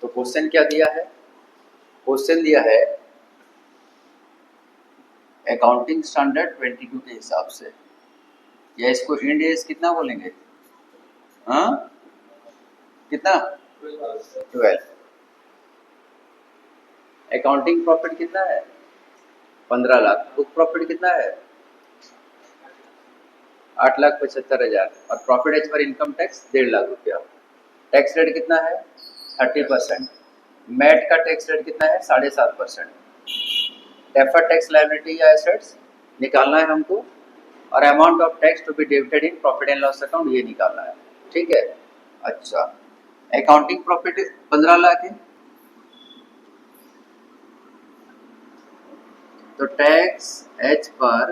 तो क्वेश्चन क्या दिया है? क्वेश्चन दिया है अकाउंटिंग स्टैंडर्ड 22 के हिसाब से, या इसको इंड एज कितना बोलेंगे? हाँ, कितना? 12। अकाउंटिंग प्रॉफिट कितना है? 15 लाख। बुक प्रॉफिट कितना है? 8,75,000। और profit as per income tax 1.5 lakh रुपया। टैक्स रेट कितना है? 30%। मैट का टैक्स रेट कितना है? 7.5%। डेफर्ड टैक्स लायबिलिटी या एसेट्स निकालना है हमको, और amount of tax to be debited in profit and loss account ये निकालना है। ठीक है। अच्छा, अकाउंटिंग प्रॉफिट 15 लाख है, तो tax as per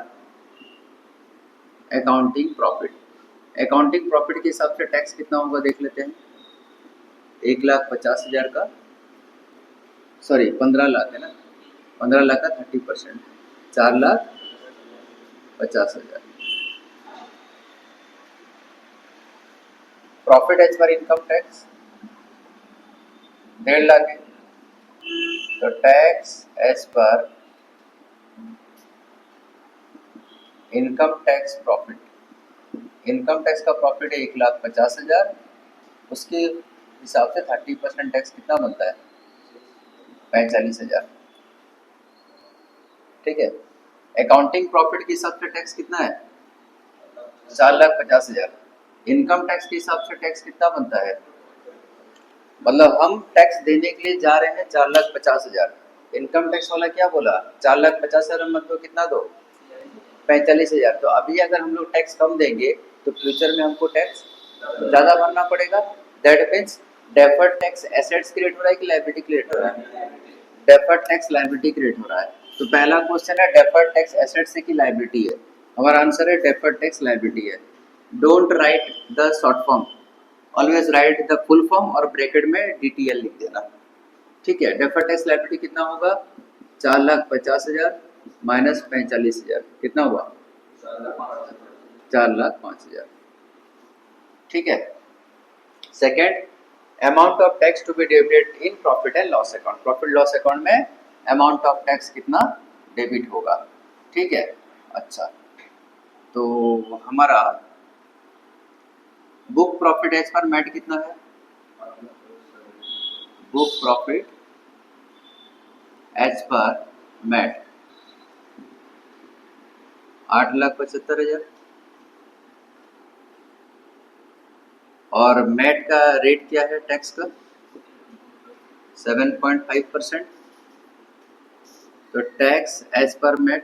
accounting profit के हिसाब से टैक्स कितना होगा देख लेते हैं। 1,50,000 का, सॉरी 15 लाख है ना, 15 लाख का 30%, 4,50,000। Profit as per income tax 1.5 lakh है, तो tax as per income tax profit, income tax का प्रॉफिट है 1,50,000, उसके हिसाब से 30% टैक्स कितना बनता है? 45,000। ठीक है। अकाउंटिंग प्रॉफिट के हिसाब से टैक्स कितना है? 4,50,000। इनकम टैक्स के हिसाब से टैक्स कितना बनता है? मतलब हम टैक्स देने के लिए जा रहे हैं 4,50,000। इनकम टैक्स वाला क्या बोला? 4,50,000 मतलब कितना दो? 45,000। तो अभी अगर हम लोग टैक्स कम देंगे तो फ्यूचर में हमको टैक्स ज़्यादा भरना पड़ेगा। That means deferred tax assets create हो रहा है कि लायबिलिटी क्रिएट हो रहा है? डेफर्ड टैक्स लायबिलिटी क्रिएट हो रहा है। तो पहला क्वेश्चन है डेफर्ड टैक्स एसेट्स है कि लायबिलिटी है? हमारा आंसर है डेफर्ड टैक्स लायबिलिटी है। Don't write the short form, always right the full form और ब्रैकेट में DTL लिख देना। ठीक है। डेफर्ड टैक्स लायबिलिटी कितना होगा? 4,50,000 माइनस 45,000 कितना हुआ? 4,05,000। ठीक है। Second, amount of tax to be debited in profit and loss account. Profit loss account में अमाउंट ऑफ टैक्स कितना डेबिट होगा? ठीक है। अच्छा, तो हमारा book profit as per MAT कितना है? Book profit as per MAT 8,75,000, और मैट का रेट क्या है टैक्स का? 7.5%। तो tax as per MAT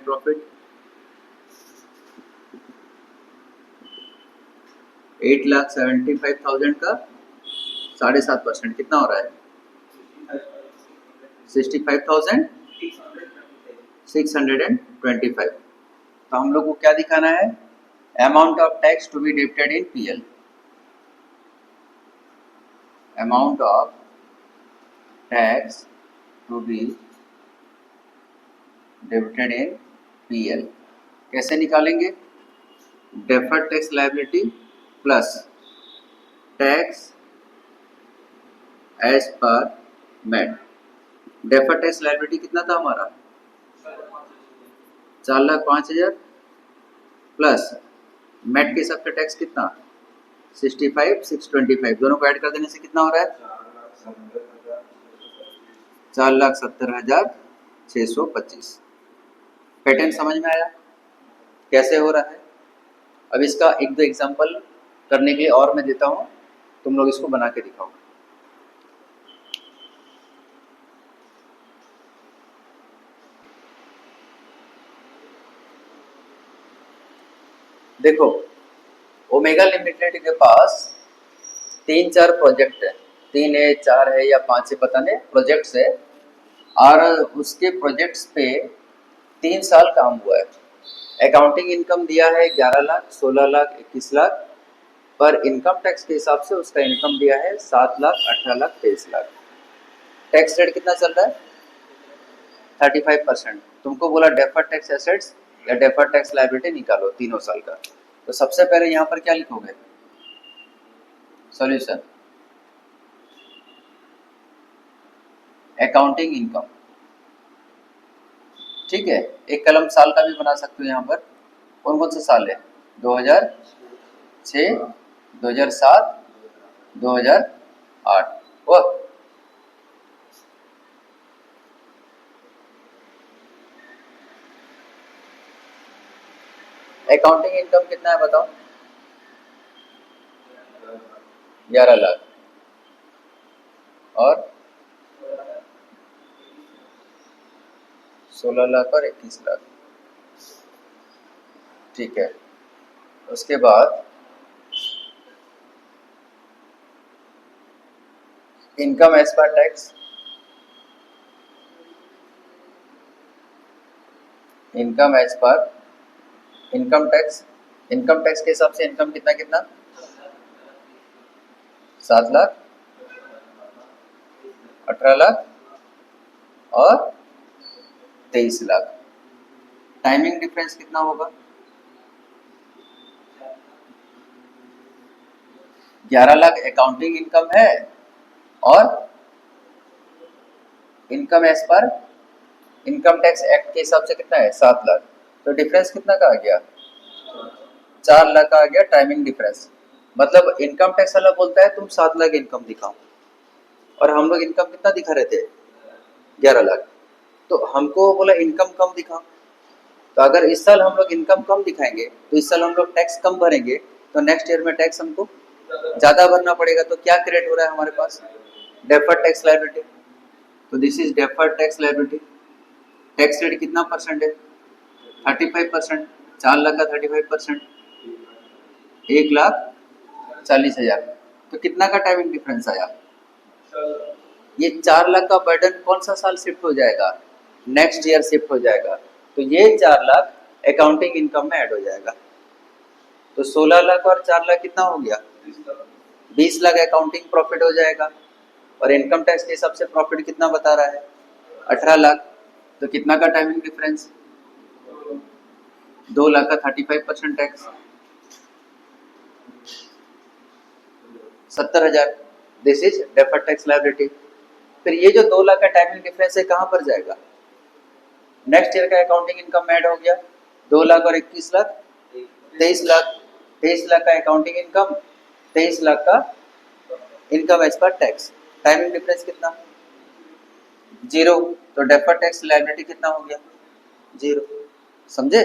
profit 8,75,000 का 7.5% कितना हो रहा है? 65,625। तो हम लोग को क्या दिखाना है? Amount of tax to be debited in PL, amount of tax to be debited in PL कैसे निकालेंगे? Deferred tax liability plus tax as per MAT. Deferred tax liability कितना था हमारा? 4,05,000 प्लस मैट के हिसाब से टैक्स कितना? 65,625। दोनों को ऐड कर देने से कितना हो रहा है? 4,70,625। पैटर्न समझ में आया कैसे हो रहा है? अब इसका एक दो एग्जांपल करने के लिए और मैं देता हूँ, तुम लोग इसको बना के दिखाओ। देखो, ओमेगा लिमिटेड के पास 3-4 प्रोजेक्ट है, 3 है 4 है या 5 है पता नहीं, प्रोजेक्ट्स है, और उसके प्रोजेक्ट्स पे 3 साल काम हुआ है। अकाउंटिंग इनकम दिया है 11 लाख, 16 लाख, 21 लाख, पर इनकम टैक्स के हिसाब से उसका इनकम दिया है 7 लाख, 18 लाख, 23 लाख। टैक्स रेट कितना चल रहा है? 35%। तुमको बोला डेफर्ड टैक्स एसेट्स या डेफर्ड टैक्स लायबिलिटी निकालो 3 साल का, तो सबसे पहले यहाँ पर क्या लिखोगे? सॉल्यूशन, अकाउंटिंग इनकम, ठीक है। एक कलम साल का भी बना सकते हो यहाँ पर। कौन कौन से साल है? 2006, 2007, 2008। वह अकाउंटिंग इनकम कितना है बताओ? 11 लाख। और 16 लाख और 21 लाख, ठीक है। उसके बाद income as per tax, income as per income tax, income tax के हिसाब से इनकम कितना कितना? 7 लाख, 18 लाख और 23 लाख। टाइमिंग डिफरेंस कितना होगा? 11 लाख अकाउंटिंग इनकम है और income as per income tax act के हिसाब से कितना है? 7 लाख। तो डिफरेंस कितना का आ गया? 4 लाख का आ गया टाइमिंग डिफरेंस। मतलब इनकम टैक्स वाला बोलता है तुम 7 लाख इनकम दिखाओ, और हम लोग इनकम कितना दिखा रहे थे? 11 लाख। तो हमको बोला इनकम कम दिखाओ। तो अगर इस साल हम लोग इनकम कम दिखाएंगे तो इस साल हम लोग टैक्स कम भरेंगे, तो नेक्स्ट ईयर में टैक्स हमको ज्यादा भरना पड़ेगा। तो क्या क्रिएट हो रहा है हमारे पास? Deferred tax liability. तो this is deferred tax liability. Tax rate कितना परसेंट है? 35%। 4 लाख का 35%, 1,40,000। तो कितना का टाइमिंग डिफरेंस आया? ये 4 लाख का बर्डन कौन सा साल शिफ्ट हो जाएगा? नेक्स्ट ईयर शिफ्ट हो जाएगा। तो ये 4 लाख अकाउंटिंग इनकम में ऐड हो जाएगा। तो 16 लाख और 4 लाख कितना हो गया? 20 लाख अकाउंटिंग प्रॉफिट हो जाएगा। और इनकम टैक्स के हिसाब से प्रॉफिट कितना बता रहा है? 18 लाख। तो कितना का टाइमिंग डिफरेंस? 2 लाख का 35% tax, 70,000। This is deferred tax liability. फिर ये जो 2 लाख का टाइमिंग डिफरेंस है कहाँ पर जाएगा? नेक्स्ट ईयर का अकाउंटिंग इनकम ऐड हो गया। 2 लाख और 21 लाख, 23 लाख। 23 लाख का अकाउंटिंग इनकम, 23 लाख का income as per tax. Timing difference कितना? 0। तो डेफर्ड टैक्स लायबिलिटी कितना हो गया? 0। समझे?